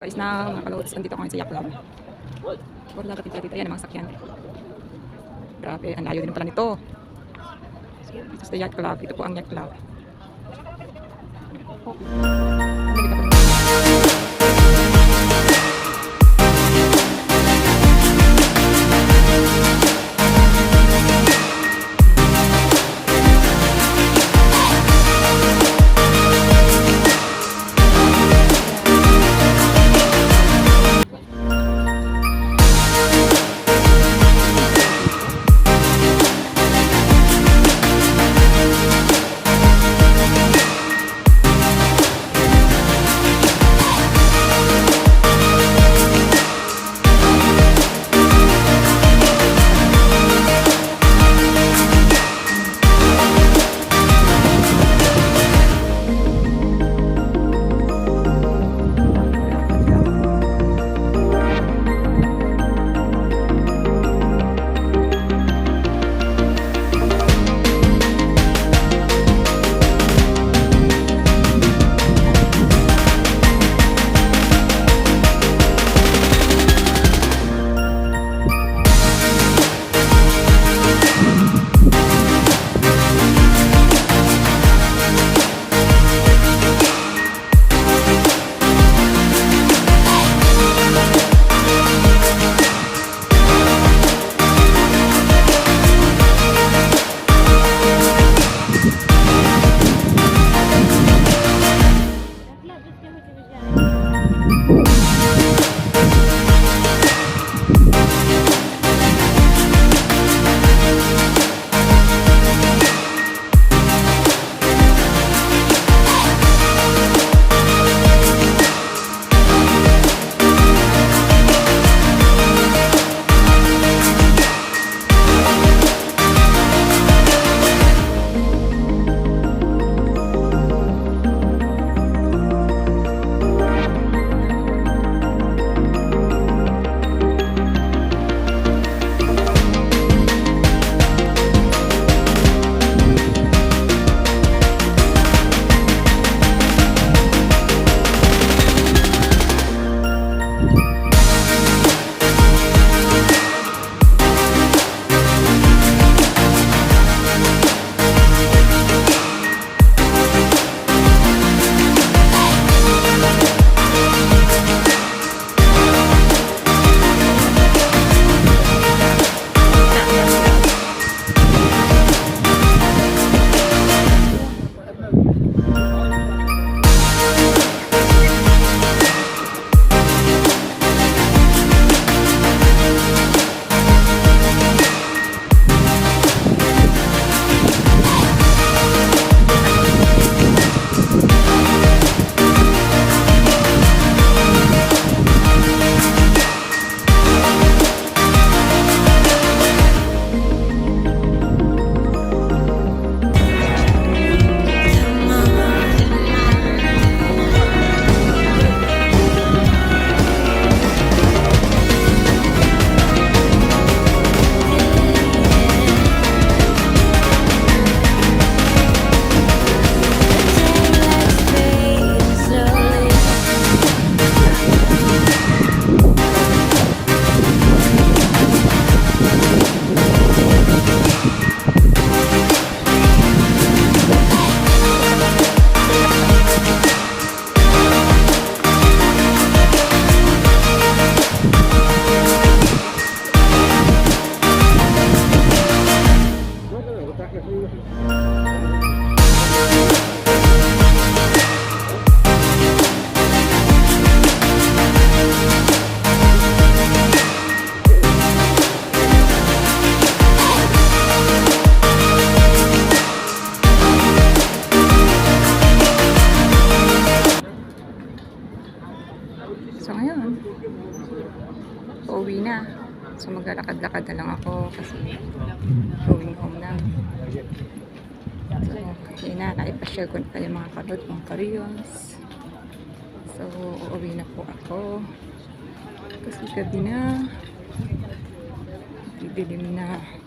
Guys na mga kalots, andito ako ngayon sa Yacht Club. Puro dagat dito. Ayan ang mga sakyan. Grabe, ang layo din pala nito. Ito sa Yacht Club. Ito po ang Yacht Club. So ngayon, pauwi na. So maglalakad-lakad na lang ako kasi going home na. So yun na, naipasyal ko na kayo mga kalot, mga Koreans. So uuwi na po ako kasi gabi na, didilim na.